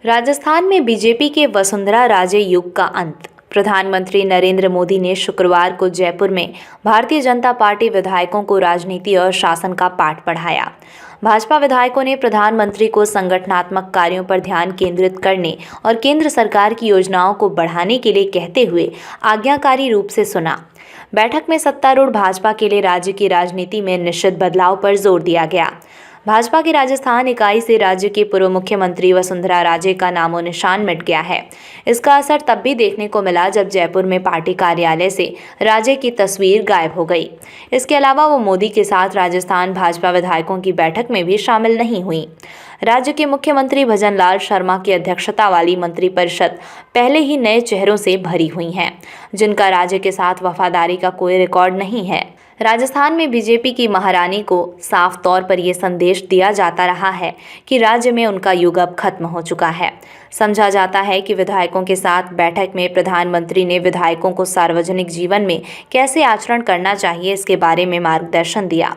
राजस्थान में बीजेपी के वसुंधरा राजे युग का अंत। प्रधानमंत्री नरेंद्र मोदी ने शुक्रवार को जयपुर में भारतीय जनता पार्टी विधायकों को राजनीति और शासन का पाठ पढ़ाया। भाजपा विधायकों ने प्रधानमंत्री को संगठनात्मक कार्यों पर ध्यान केंद्रित करने और केंद्र सरकार की योजनाओं को बढ़ाने के लिए कहते हुए आज्ञाकारी रूप से सुना। बैठक में सत्तारूढ़ भाजपा के लिए राज्य की राजनीति में निश्चित बदलाव पर जोर दिया गया। भाजपा की राजस्थान इकाई से राज्य के पूर्व मुख्यमंत्री वसुंधरा राजे का नामो निशान मिट गया है। इसका असर तब भी देखने को मिला जब जयपुर में पार्टी कार्यालय से राजे की तस्वीर गायब हो गई। इसके अलावा वो मोदी के साथ राजस्थान भाजपा विधायकों की बैठक में भी शामिल नहीं हुई। राज्य के मुख्यमंत्री भजनलाल शर्मा की अध्यक्षता वाली मंत्रिपरिषद पहले ही नए चेहरों से भरी हुई है, जिनका राज्य के साथ वफादारी का कोई रिकॉर्ड नहीं है। राजस्थान में बीजेपी की महारानी को साफ तौर पर यह संदेश दिया जाता रहा है कि राज्य में उनका युग अब खत्म हो चुका है। समझा जाता है कि विधायकों के साथ बैठक में प्रधानमंत्री ने विधायकों को सार्वजनिक जीवन में कैसे आचरण करना चाहिए, इसके बारे में मार्गदर्शन दिया।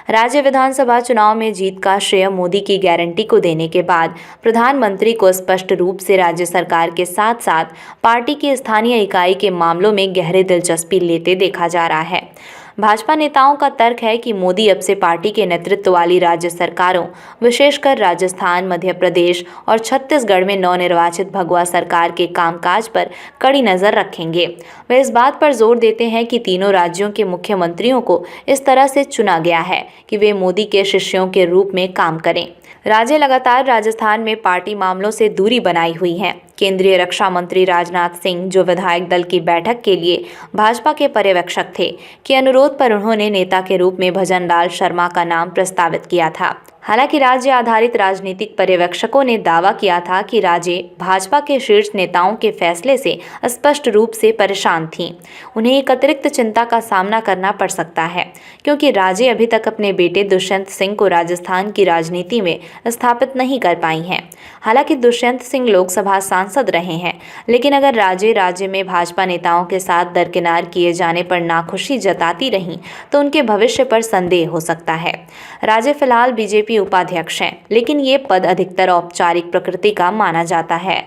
राज्य विधानसभा चुनाव में जीत का श्रेय मोदी की गारंटी को देने के बाद प्रधानमंत्री को स्पष्ट रूप से राज्य सरकार के साथ साथ पार्टी की स्थानीय इकाई के मामलों में गहरी दिलचस्पी लेते देखा जा रहा है। भाजपा नेताओं का तर्क है कि मोदी अब से पार्टी के नेतृत्व वाली राज्य सरकारों, विशेषकर राजस्थान, मध्य प्रदेश और छत्तीसगढ़ में नवनिर्वाचित भगवा सरकार के कामकाज पर कड़ी नजर रखेंगे। वे इस बात पर जोर देते हैं कि तीनों राज्यों के मुख्यमंत्रियों को इस तरह से चुना गया है कि वे मोदी के शिष्यों के रूप में काम करें। राजे लगातार राजस्थान में पार्टी मामलों से दूरी बनाई हुई हैं। केंद्रीय रक्षा मंत्री राजनाथ सिंह, जो विधायक दल की बैठक के लिए भाजपा के पर्यवेक्षक थे, के अनुरोध पर उन्होंने नेता के रूप में भजनलाल शर्मा का नाम प्रस्तावित किया था। हालांकि राज्य आधारित राजनीतिक पर्यवेक्षकों ने दावा किया था कि राजे भाजपा के शीर्ष नेताओं के फैसले से स्पष्ट रूप से परेशान थीं। उन्हें एक अतिरिक्त चिंता का सामना करना पड़ सकता है, क्योंकि राजे अभी तक अपने बेटे दुष्यंत सिंह को राजस्थान की राजनीति में स्थापित नहीं कर पाई हैं। हालांकि दुष्यंत सिंह लोकसभा सांसद रहे हैं, लेकिन अगर राजे राज्य में भाजपा नेताओं के साथ दरकिनार किए जाने पर नाखुशी जताती रहीं तो उनके भविष्य पर संदेह हो सकता है। राजे फिलहाल बीजेपी उपाध्यक्ष हैं, लेकिन ये पद अधिकतर औपचारिक प्रकृति का माना जाता है।